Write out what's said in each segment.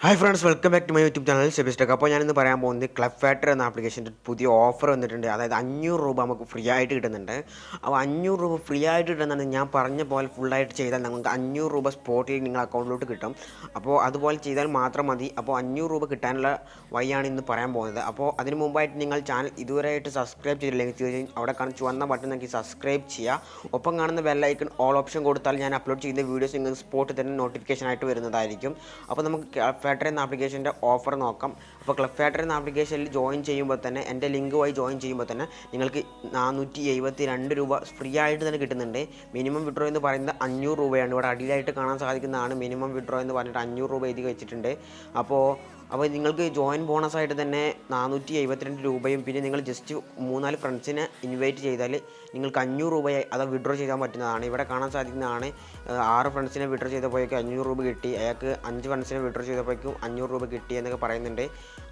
Hi friends, welcome back to my YouTube channel സെബിസ്റ്റക്ക്. അപ്പോൾ ഞാനിന്ന് പറയാൻ പോകുന്നത് ക്ലബ് ഫാക്ടർ എന്ന ആപ്ലിക്കേഷൻ്റെ പുതിയ ഓഫർ വന്നിട്ടുണ്ട്. അതായത് 500 രൂപ നമുക്ക് ഫ്രീ ആയിട്ട് കിട്ടുന്നുണ്ട്. അപ്പോൾ 500 രൂപ ഫ്രീ ആയിട്ട് കിട്ടുന്നുണ്ട്. ഞാൻ പറഞ്ഞ പോലെ ഫുള്ളായിട്ട് ചെയ്താൽ നമുക്ക് 500 രൂപ സ്പോട്ടിൽ നിങ്ങൾ അക്കൗണ്ടിലോട്ട് കിട്ടും. അപ്പോൾ അതുപോലെ ചെയ്താൽ മാത്രം മതി. അപ്പോൾ 500 രൂപ കിട്ടാനുള്ള വഴിയാണ് ഇന്ന് പറയാൻ പോകുന്നത്. അപ്പോൾ അതിന് മുമ്പായിട്ട് നിങ്ങൾ ചാനൽ ഇതുവരെയായിട്ട് സബ്സ്ക്രൈബ് ചെയ്തില്ലെങ്കിൽ തീർച്ചയായും അവിടെ കാണുന്ന ചുവന്ന ബട്ടൺ നോക്കി സബ്സ്ക്രൈബ് ചെയ്യുക. ഒപ്പം കാണുന്ന ബെല്ലൈക്കൺ ഓൾ ഓപ്ഷൻ കൊടുത്താൽ ഞാൻ അപ്ലോഡ് ചെയ്യുന്ന വീഡിയോസ് നിങ്ങൾക്ക് സ്പോട്ടിൽ തന്നെ നോട്ടിഫിക്കേഷൻ ആയിട്ട് വരുന്നതായിരിക്കും. അപ്പോൾ നമുക്ക് ഫാക്ടർ എന്ന ആപ്ലിക്കേഷൻ്റെ ഓഫർ നോക്കാം. അപ്പോൾ ക്ലബ് ഫാക്ടർ എന്ന ആപ്ലിക്കേഷനിൽ ജോയിൻ ചെയ്യുമ്പോൾ തന്നെ എൻ്റെ ലിങ്ക് വഴി ജോയിൻ ചെയ്യുമ്പോൾ തന്നെ നിങ്ങൾക്ക് 472 രൂപ ഫ്രീ ആയിട്ട് തന്നെ കിട്ടുന്നുണ്ട്. മിനിമം വിഡ്രോ എന്ന് പറയുന്നത് 500 രൂപയാണ്. ഇവിടെ അടിയിലായിട്ട് കാണാൻ സാധിക്കുന്നതാണ് മിനിമം വിഡ്രോ എന്ന് പറഞ്ഞിട്ട് 500 രൂപ എഴുതി വെച്ചിട്ടുണ്ട്. അപ്പോൾ നിങ്ങൾക്ക് ജോയിൻ ബോണസായിട്ട് തന്നെ 472 രൂപയും പിന്നെ നിങ്ങൾ ജസ്റ്റ് 3-4 ഫ്രണ്ട്സിനെ ഇൻവൈറ്റ് ചെയ്താൽ നിങ്ങൾക്ക് 500 രൂപയായി അത് വിഡ്രോ ചെയ്യാൻ പറ്റുന്നതാണ്. ഇവിടെ കാണാൻ സാധിക്കുന്നതാണ് 6 ഫ്രണ്ട്സിനെ വിഡ്രോ ചെയ്തപ്പോഴേക്കും 500 രൂപ കിട്ടി. അയാൾക്ക് 5 ഫ്രണ്ട്സിനെ വിഡ്രോ ചെയ്തപ്പോഴേക്കും 500 രൂപ കിട്ടി എന്നൊക്കെ പറയുന്നുണ്ട്.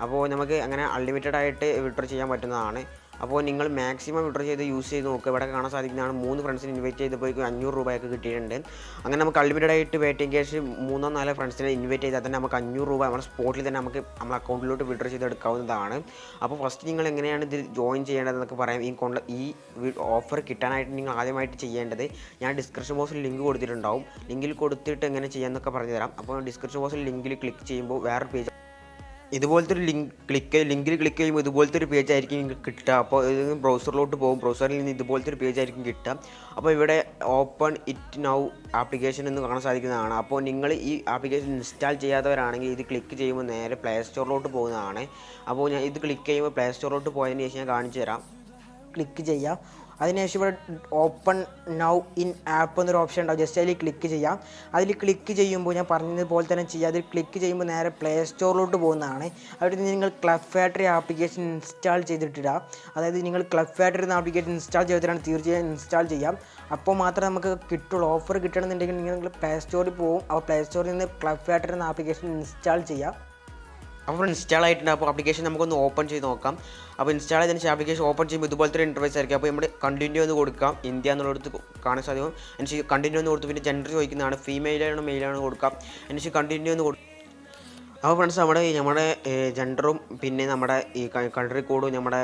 അപ്പോൾ നമുക്ക് അങ്ങനെ അൺലിമിറ്റഡ് ആയിട്ട് വിഡ്രോ ചെയ്യാൻ പറ്റുന്നതാണ്. അപ്പോൾ നിങ്ങൾ മാക്സിമം വിഡ്രോ ചെയ്ത് യൂസ് ചെയ്ത് നോക്കുക. ഇവിടെ കാണാൻ സാധിക്കുന്നതാണ് 3 ഫ്രണ്ട്സിനെ ഇൻവൈറ്റ് ചെയ്തപ്പോഴേക്കും 500 രൂപയൊക്കെ കിട്ടിയിട്ടുണ്ട്. അങ്ങനെ നമുക്ക് അൺലിമിറ്റഡ് ആയിട്ട് പേടിഎം ക്യാഷ് 3-4 ഫ്രണ്ട്സിനെ ഇൻവൈറ്റ് ചെയ്താൽ തന്നെ നമുക്ക് 500 രൂപ നമ്മുടെ സ്പോട്ടിൽ തന്നെ നമുക്ക് നമ്മുടെ അക്കൗണ്ടിലോട്ട് വിഡ്രോ ചെയ്തെടുക്കാവുന്നതാണ്. അപ്പോൾ ഫസ്റ്റ് നിങ്ങൾ എങ്ങനെയാണ് ഇതിൽ ജോയിൻ ചെയ്യേണ്ടതെന്നൊക്കെ പറയാം. ഈ ഓഫർ കിട്ടാനായിട്ട് നിങ്ങൾ ആദ്യമായിട്ട് ചെയ്യേണ്ടത് ഞാൻ ഡിസ്ക്രിപ്ഷൻ ബോക്സിൽ ലിങ്ക് കൊടുത്തിട്ടുണ്ടാവും. ലിങ്കിൽ കൊടുത്തിട്ട് എങ്ങനെ ചെയ്യാമെന്നൊക്കെ പറഞ്ഞു തരാം. അപ്പോൾ ഡിസ്ക്രിപ്ഷൻ ബോക്സിൽ ലിങ്കിൽ ക്ലിക്ക് ചെയ്യുമ്പോൾ വേറൊരു പേജ് ഇതുപോലത്തെ ഒരു ലിങ്കിൽ ക്ലിക്ക് ചെയ്യുമ്പോൾ ഇതുപോലത്തെ ഒരു പേജ് ആയിരിക്കും നിങ്ങൾക്ക് കിട്ടുക. അപ്പോൾ ഇത് ബ്രൗസറിലോട്ട് പോകും. ബ്രൗസറിൽ നിന്ന് ഇതുപോലത്തെ ഒരു പേജ് ആയിരിക്കും കിട്ടുക. അപ്പോൾ ഇവിടെ ഓപ്പൺ ഇറ്റ് നൗ ആപ്ലിക്കേഷൻ എന്ന് കാണാൻ സാധിക്കുന്നതാണ്. അപ്പോൾ നിങ്ങൾ ഈ ആപ്ലിക്കേഷൻ ഇൻസ്റ്റാൾ ചെയ്യാത്തവരാണെങ്കിൽ ഇത് ക്ലിക്ക് ചെയ്യുമ്പോൾ നേരെ പ്ലേ സ്റ്റോറിലോട്ട് പോകുന്നതാണ്. അപ്പോൾ ഞാൻ ഇത് ക്ലിക്ക് ചെയ്യുമ്പോൾ പ്ലേ സ്റ്റോറിലോട്ട് പോയതിന് ശേഷം ഞാൻ കാണിച്ചു തരാം. ക്ലിക്ക് ചെയ്യാം. അതിനുശേഷം ഇവിടെ ഓപ്പൺ നൗ ഇൻ ആപ്പ് എന്നൊരു ഓപ്ഷൻ ഉണ്ടാവും. ജസ്റ്റ് അതിൽ ക്ലിക്ക് ചെയ്യാം. അതിൽ ക്ലിക്ക് ചെയ്യുമ്പോൾ ഞാൻ പറഞ്ഞതുപോലെ തന്നെ ചെയ്യാം. അതിൽ ക്ലിക്ക് ചെയ്യുമ്പോൾ നേരെ പ്ലേ സ്റ്റോറിലോട്ട് പോകുന്നതാണ്. അവിടെ നിങ്ങൾ ക്ലബ് ഫാക്ടറി ആപ്ലിക്കേഷൻ ഇൻസ്റ്റാൾ ചെയ്തിട്ടില്ല. അതായത് നിങ്ങൾ ക്ലബ് ഫാക്ടറി എന്ന ആപ്ലിക്കേഷൻ ഇൻസ്റ്റാൾ ചെയ്തിട്ടാണ് തീർച്ചയായും ഇൻസ്റ്റാൾ ചെയ്യാം. അപ്പോൾ മാത്രമേ നമുക്ക് കിട്ടുള്ളൂ. ഓഫർ കിട്ടണമെന്നുണ്ടെങ്കിൽ നിങ്ങൾ പ്ലേ സ്റ്റോറിൽ പോകും. അപ്പോൾ പ്ലേ സ്റ്റോറിൽ നിന്ന് ക്ലബ് ഫാക്ടറി എന്ന ആപ്ലിക്കേഷൻ ഇൻസ്റ്റാൾ ചെയ്യാം. അപ്പോൾ ഇൻസ്റ്റാൾ ആയിട്ടുണ്ട്. അപ്പോൾ ആപ്ലിക്കേഷൻ നമുക്കൊന്ന് ഓപ്പൺ ചെയ്ത് നോക്കാം. അപ്പോൾ ഇൻസ്റ്റാൾ ചെയ്തതിന് ശേഷം ആപ്ലിക്കേഷൻ ഓപ്പൺ ചെയ്യുമ്പോൾ ഇതുപോലത്തെ ഒരു ഇൻ്റർഫേസ് ആയിരിക്കും. അപ്പോൾ നമ്മൾ കണ്ടിന്യൂ എന്ന് കൊടുക്കാം. ഇന്ത്യ എന്നുള്ളടത്ത് കാണാൻ സാധിക്കും. അതിന് കണ്ടിന്യൂ എന്ന് കൊടുത്ത് പിന്നെ ജെൻഡർ ചോദിക്കുന്നതാണ്. ഫീമെയിലാണോ മെയിലാണോ കൊടുക്കാം. അതിന് കണ്ടിന്യൂ എന്ന് കൊടുക്കും. അപ്പോൾ ഫ്രണ്ട്സ് നമ്മുടെ ജെൻഡറും പിന്നെ നമ്മുടെ ഈ കൺട്രി കോഡും നമ്മുടെ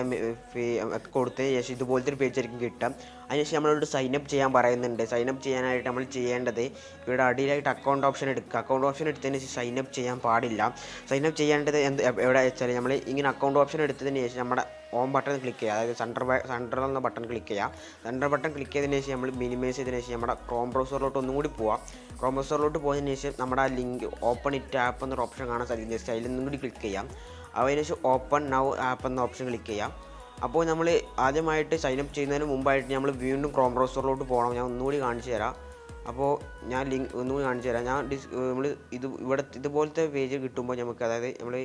ഒക്കെ കൊടുത്തതിന് ശേഷം ഇതുപോലത്തെ ഒരു പേജ് ആയിരിക്കും കിട്ടുക. അതിനുശേഷം നമ്മളോട് സൈനപ്പ് ചെയ്യാൻ പറയുന്നുണ്ട്. സൈനപ്പ് ചെയ്യാനായിട്ട് നമ്മൾ ചെയ്യേണ്ടത് ഇവിടെ അടിയിലായിട്ട് അക്കൗണ്ട് ഓപ്ഷൻ എടുക്കുക. അക്കൗണ്ട് ഓപ്ഷൻ എടുത്തതിന് ശേഷം സൈനപ്പ് ചെയ്യാൻ പാടില്ല. സൈനപ്പ് ചെയ്യേണ്ടത് എവിടെ വെച്ചാൽ നമ്മൾ ഇങ്ങനെ അക്കൗണ്ട് ഓപ്ഷൻ എടുത്തതിന് ശേഷം നമ്മുടെ ഹോം ബട്ടൺ ക്ലിക്ക് ചെയ്യുക. അതായത് സെൻറ്റർ എന്ന ബട്ടൺ ക്ലിക്ക് ചെയ്യുക. സെൻറ്റർ ബട്ടൺ ക്ലിക്ക് ചെയ്തതിന് ശേഷം നമ്മൾ മിനിമൈസ് ചെയ്തതിന് ശേഷം നമ്മുടെ ക്രോം ബ്രൗസറിലോട്ട് ഒന്നും കൂടി പോവാം. ക്രോം ബ്രൗസറിലോട്ട് പോയതിന് ശേഷം നമ്മുടെ ആ ലിങ്ക് ഓപ്പൺ ഇറ്റ് ആപ്പ് എന്നൊരു ഓപ്ഷൻ കാണാൻ സാധിക്കും. ജസ്റ്റ് അതിൽ നിന്നും കൂടി ക്ലിക്ക് ചെയ്യാം. അതിന് ശേഷം ഓപ്പൺ നൗ ആപ്പ് എന്ന ഓപ്ഷൻ ക്ലിക്ക് ചെയ്യാം. അപ്പോൾ നമ്മൾ ആദ്യമായിട്ട് സൈനപ്പ് ചെയ്യുന്നതിന് മുമ്പായിട്ട് നമ്മൾ വീണ്ടും ക്രോം ബ്രൗസറിലോട്ട് പോകണം. ഞാൻ ഒന്നുകൂടി കാണിച്ചു തരാം. അപ്പോൾ ഞാൻ ലിങ്ക് ഒന്നുകൂടി കാണിച്ചു തരാം. നമ്മൾ ഇതുപോലത്തെ പേജ് കിട്ടുമ്പോൾ നമുക്ക്, അതായത് നമ്മൾ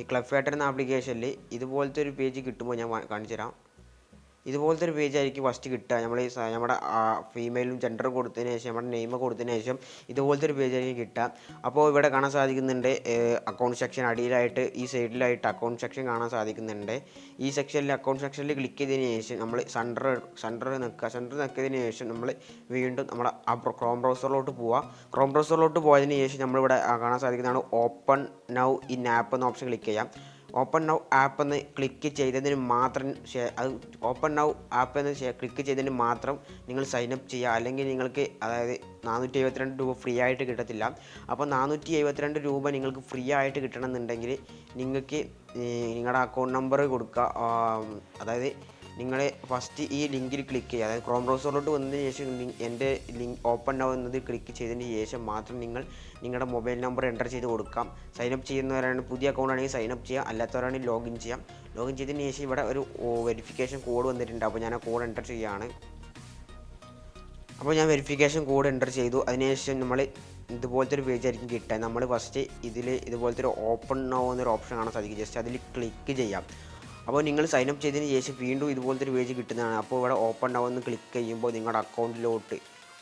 ഈ ക്ലബ് ഫാക്ടർ എന്ന ആപ്ലിക്കേഷനിൽ ഇതുപോലത്തെ ഒരു പേജ് കിട്ടുമ്പോൾ ഞാൻ കാണിച്ചു തരാം. ഇതുപോലത്തെ ഒരു പേജ് ആയിരിക്കും ഫസ്റ്റ് കിട്ടുക. നമ്മുടെ ഫീമെയിലും ജെൻഡറും കൊടുത്തതിന് ശേഷം നമ്മുടെ നെയിം കൊടുത്തതിന് ശേഷം ഇതുപോലത്തെ ഒരു പേജ് ആയിരിക്കും കിട്ടുക. അപ്പോൾ ഇവിടെ കാണാൻ സാധിക്കുന്നുണ്ട് അക്കൗണ്ട് സെക്ഷൻ അടിയിലായിട്ട് ഈ സൈഡിലായിട്ട് അക്കൗണ്ട് സെക്ഷൻ കാണാൻ സാധിക്കുന്നുണ്ട്. ഈ സെക്ഷനിൽ അക്കൗണ്ട് സെക്ഷനിൽ ക്ലിക്ക് ചെയ്തതിന് ശേഷം നമ്മൾ സെൻറ്റർ നിൽക്കുന്നതിന് ശേഷം നമ്മൾ വീണ്ടും നമ്മുടെ ക്രോം ബ്രൗസറിലോട്ട് പോവുക. ക്രോം ബ്രൗസറിലോട്ട് പോയതിന് ശേഷം നമ്മളിവിടെ കാണാൻ സാധിക്കുന്നതാണ് ഓപ്പൺ നൗ ഇൻ ആപ്പ് എന്ന ഓപ്ഷൻ ക്ലിക്ക് ചെയ്യാം. ഓപ്പൺ നൗ ആപ്പ് എന്ന് ക്ലിക്ക് ചെയ്തതിന് മാത്രം ഓപ്പൺ നൗ ആപ്പ് എന്ന് ക്ലിക്ക് ചെയ്തതിന് മാത്രം നിങ്ങൾ സൈനപ്പ് ചെയ്യുക. അല്ലെങ്കിൽ നിങ്ങൾക്ക്, അതായത് 472 രൂപ ഫ്രീ ആയിട്ട് കിട്ടത്തില്ല. അപ്പോൾ 472 രൂപ നിങ്ങൾക്ക് ഫ്രീ ആയിട്ട് കിട്ടണമെന്നുണ്ടെങ്കിൽ നിങ്ങൾക്ക് നിങ്ങളുടെ അക്കൗണ്ട് നമ്പർ കൊടുക്കുക. അതായത് നിങ്ങൾ ഫസ്റ്റ് ഈ ലിങ്കിൽ ക്ലിക്ക് ചെയ്യുക. അതായത് ക്രോം ബ്രൗസറിലോട്ട് വന്നതിന് ശേഷം എൻ്റെ ലിങ്ക് ഓപ്പൺ നൗ എന്നത് ക്ലിക്ക് ചെയ്തതിന് ശേഷം മാത്രം നിങ്ങൾ നിങ്ങളുടെ മൊബൈൽ നമ്പർ എൻ്റർ ചെയ്ത് കൊടുക്കാം. സൈനപ്പ് ചെയ്യുന്നവരാണ്, പുതിയ അക്കൗണ്ട് ആണെങ്കിൽ സൈനപ്പ് ചെയ്യാം, അല്ലാത്തവരാണെങ്കിൽ ലോഗിൻ ചെയ്യാം. ലോഗിൻ ചെയ്തതിന് ശേഷം ഇവിടെ ഒരു വെരിഫിക്കേഷൻ കോഡ് വന്നിട്ടുണ്ട്. അപ്പോൾ ഞാൻ ആ കോഡ് എൻ്റർ ചെയ്യുകയാണ്. അപ്പോൾ ഞാൻ വെരിഫിക്കേഷൻ കോഡ് എൻ്റർ ചെയ്തു. അതിനുശേഷം നമ്മൾ ഇതുപോലത്തെ ഒരു പേജ് ആയിരിക്കും കിട്ടുക. നമ്മൾ ഫസ്റ്റ് ഇതുപോലത്തെ ഒരു ഓപ്പൺ നൗ എന്നൊരു ഓപ്ഷൻ കാണാൻ സാധിക്കും. ജസ്റ്റ് അതിൽ ക്ലിക്ക് ചെയ്യാം. അപ്പോൾ നിങ്ങൾ സൈനപ്പ് ചെയ്തതിന് ശേഷം വീണ്ടും ഇതുപോലത്തെ ഒരു പേജ് കിട്ടുന്നതാണ്. അപ്പോൾ ഇവിടെ ഓപ്പൺ നൗ എന്ന് ക്ലിക്ക് ചെയ്യുമ്പോൾ നിങ്ങളുടെ അക്കൗണ്ടിലോട്ട്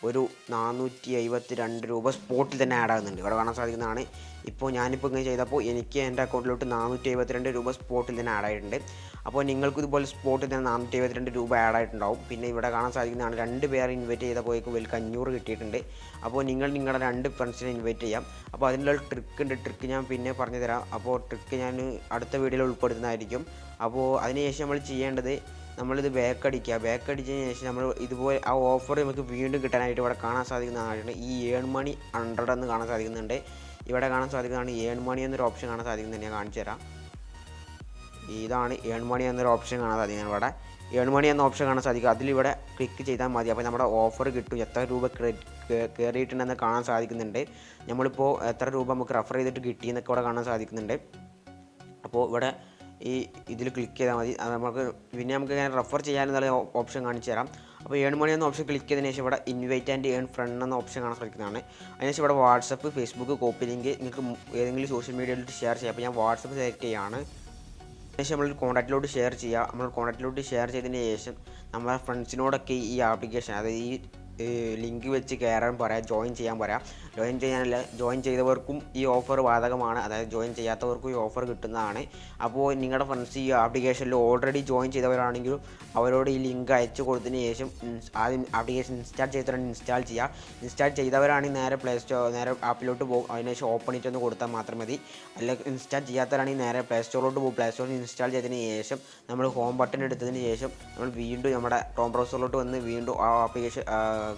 ഒരു 472 രൂപ സ്പോട്ടിൽ തന്നെ ആഡ് ആകുന്നുണ്ട്. ഇവിടെ കാണാൻ സാധിക്കുന്നതാണ്. ഇപ്പോൾ ഞാനിപ്പോൾ ഇങ്ങനെ ചെയ്തപ്പോൾ എനിക്ക് എൻ്റെ അക്കൗണ്ടിലോട്ട് 472 രൂപ സ്പോട്ടിൽ തന്നെ ആഡ് ആയിട്ടുണ്ട്. അപ്പോൾ നിങ്ങൾക്ക് ഇതുപോലെ സ്പോട്ടിൽ തന്നെ 472 രൂപ ആഡ് ആയിട്ടുണ്ടാവും. പിന്നെ ഇവിടെ കാണാൻ സാധിക്കുന്നതാണ് 2 പേരെ ഇൻവൈറ്റ് ചെയ്തപ്പോഴേക്കും ഇവർക്ക് 500 കിട്ടിയിട്ടുണ്ട്. അപ്പോൾ നിങ്ങളുടെ 2 ഫ്രണ്ട്സിനെ ഇൻവൈറ്റ് ചെയ്യാം. അപ്പോൾ അതിനുള്ള ട്രിക്ക് ഉണ്ട്. ട്രിക്ക് ഞാൻ പിന്നെ പറഞ്ഞു തരാം. അപ്പോൾ ട്രിക്ക് ഞാൻ അടുത്ത വീഡിയോയിൽ ഉൾപ്പെടുത്തുന്നതായിരിക്കും. അപ്പോൾ അതിനുശേഷം നമ്മൾ ചെയ്യേണ്ടത്, നമ്മളിത് ബാക്ക് അടിച്ചതിന് ശേഷം നമ്മൾ ഇതുപോലെ ആ ഓഫർ നമുക്ക് വീണ്ടും കിട്ടാനായിട്ട് ഇവിടെ കാണാൻ സാധിക്കുന്നതാണ് ഈ ഏൺ മണി 100 എന്ന് കാണാൻ സാധിക്കുന്നുണ്ട്. ഇവിടെ കാണാൻ സാധിക്കുന്നതാണ് ഏൺ മണി എന്നൊരു ഓപ്ഷൻ കാണാൻ സാധിക്കുന്നുണ്ട്. ഞാൻ കാണിച്ചു തരാം. ഇതാണ് ഏൺ മണി എന്നൊരു ഓപ്ഷൻ കാണാൻ സാധിക്കുന്നത്. ഇവിടെ ഏൺ മണി എന്ന ഓപ്ഷൻ കാണാൻ സാധിക്കും. അതിലിവിടെ ക്ലിക്ക് ചെയ്താൽ മതി. അപ്പോൾ നമ്മുടെ ഓഫർ കിട്ടും. എത്ര രൂപ കയറിയിട്ടുണ്ടെന്ന് കാണാൻ സാധിക്കുന്നുണ്ട്. നമ്മളിപ്പോൾ എത്ര രൂപ നമുക്ക് റെഫർ ചെയ്തിട്ട് കിട്ടിയെന്നൊക്കെ ഇവിടെ കാണാൻ സാധിക്കുന്നുണ്ട്. അപ്പോൾ ഇവിടെ ഇതിൽ ക്ലിക്ക് ചെയ്താൽ മതി. അത് നമുക്ക് ഇങ്ങനെ റെഫർ ചെയ്യാനെന്നുള്ള ഓപ്ഷൻ കാണിച്ചു തരാം. അപ്പോൾ ഏൺ മണി എന്ന ഓപ്ഷൻ ക്ലിക്ക് ചെയ്തതിന് ശേഷം ഇവിടെ ഇൻവൈറ്റ് ആൻഡ് ഏൺ ഫ്രണ്ട് എന്ന ഓപ്ഷൻ കാണാൻ സാധിക്കുന്നതാണ്. അതിനുശേഷം ഇവിടെ വാട്സപ്പ്, ഫേസ്ബുക്ക്, കോപ്പി ലിങ്ക് നിങ്ങൾക്ക് ഏതെങ്കിലും സോഷ്യൽ മീഡിയയിൽ ഷെയർ ചെയ്യാം. അപ്പോൾ ഞാൻ വാട്സപ്പ് സെലക്ട് ചെയ്യുകയാണ്. അതിനുശേഷം നമ്മൾ കോൺടാക്റ്റിലോട്ട് ഷെയർ ചെയ്യുക. നമ്മൾ കോൺടാക്റ്റിലോട്ട് ഷെയർ ചെയ്തതിന് ശേഷം നമ്മുടെ ഫ്രണ്ട്സിനോടൊക്കെ ഈ ആപ്ലിക്കേഷൻ, അതായത് ഈ ലിങ്ക് വെച്ച് കയറാൻ പറയാം, ജോയിൻ ചെയ്യാൻ പറയാം. ജോയിൻ ചെയ്തവർക്കും ഈ ഓഫർ ബാധകമാണ്. അതായത് ജോയിൻ ചെയ്യാത്തവർക്കും ഈ ഓഫർ കിട്ടുന്നതാണ്. അപ്പോൾ നിങ്ങളുടെ ഫ്രണ്ട്സ് ഈ ആപ്ലിക്കേഷനിൽ ഓൾറെഡി ജോയിൻ ചെയ്തവരാണെങ്കിലും അവരോട് ഈ ലിങ്ക് അയച്ചു കൊടുത്തതിന് ശേഷം ആദ്യം ആപ്ലിക്കേഷൻ ഇൻസ്റ്റാൾ ചെയ്യുക. ഇൻസ്റ്റാൾ ചെയ്തവരാണെങ്കിൽ നേരെ ആപ്പിലോട്ട് പോകും. അതിനുശേഷം ഓപ്പൺ ഇറ്റ് ഒന്ന് കൊടുത്താൽ മാത്രം മതി. അല്ലെങ്കിൽ ഇൻസ്റ്റാൾ ചെയ്യാത്തവരാണെങ്കിൽ നേരെ പ്ലേ സ്റ്റോറിലോട്ട് പോകും. പ്ലേ സ്റ്റോറിൽ ഇൻസ്റ്റാൾ ചെയ്തതിന് ശേഷം നമ്മൾ ഹോം ബട്ടൺ എടുത്തതിന് ശേഷം നമ്മൾ വീണ്ടും നമ്മുടെ ക്രോം ബ്രൗസറിലോട്ട് വന്ന് വീണ്ടും ആ ആപ്ലിക്കേഷൻ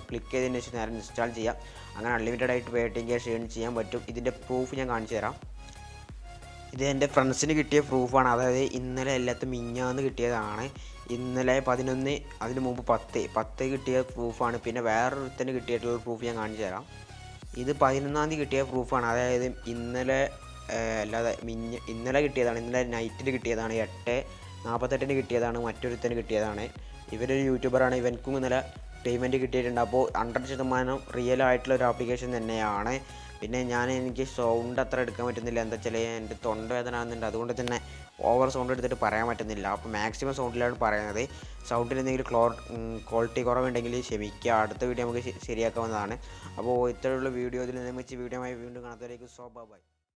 ക്ലിക്ക് ചെയ്തതിന് ശേഷം നേരെ ഇൻസ്റ്റാൾ ചെയ്യാം. അങ്ങനെ അൺലിമിറ്റഡ് ആയിട്ട് വെയിറ്റിംഗ് ക്യാഷ് ഏൺ ചെയ്യാൻ പറ്റും. ഇതിൻ്റെ പ്രൂഫ് ഞാൻ കാണിച്ചു തരാം. ഇത് എൻ്റെ ഫ്രണ്ട്സിന് കിട്ടിയ പ്രൂഫാണ്. അതായത് ഇന്നലെ എല്ലാത്തും മിഞ്ഞാന്ന് കിട്ടിയതാണ്. ഇന്നലെ 11, അതിന് മുമ്പ് 10 കിട്ടിയ പ്രൂഫാണ്. പിന്നെ വേറൊരുത്തന് കിട്ടിയിട്ടുള്ള പ്രൂഫ് ഞാൻ കാണിച്ചു തരാം. ഇത് 11-ാം തീയതി കിട്ടിയ പ്രൂഫാണ്. അതായത് ഇന്നലെ കിട്ടിയതാണ്. ഇന്നലെ നൈറ്റിൽ കിട്ടിയതാണ്. 8:48 കിട്ടിയതാണ്. മറ്റൊരുത്തന് കിട്ടിയതാണ്. ഇവരൊരു യൂട്യൂബറാണ്. ഇവൻക്കും ഇന്നലെ പേയ്മെൻറ്റ് കിട്ടിയിട്ടുണ്ട്. അപ്പോൾ 100% റിയൽ ആയിട്ടുള്ള ഒരു ആപ്ലിക്കേഷൻ തന്നെയാണ്. പിന്നെ എനിക്ക് സൗണ്ട് അത്ര എടുക്കാൻ പറ്റുന്നില്ല. എന്താ വെച്ചാൽ എൻ്റെ തൊണ്ടവേദന ആകുന്നുണ്ട്. അതുകൊണ്ട് തന്നെ ഓവർ സൗണ്ട് എടുത്തിട്ട് പറയാൻ പറ്റുന്നില്ല. അപ്പോൾ മാക്സിമം സൗണ്ടിലാണ് പറയുന്നത്. സൗണ്ടിൽ എന്തെങ്കിലും ക്വാളിറ്റി കുറവുണ്ടെങ്കിൽ ക്ഷമിക്കുക. അടുത്ത വീഡിയോ നമുക്ക് ശരിയാക്കാവുന്നതാണ്. അപ്പോൾ ഇത്രയുള്ള വീഡിയോ ഇതിൽ നിർമ്മിച്ച വീഡിയോ വീണ്ടും കാണാത്തവരേക്കും ബൈ.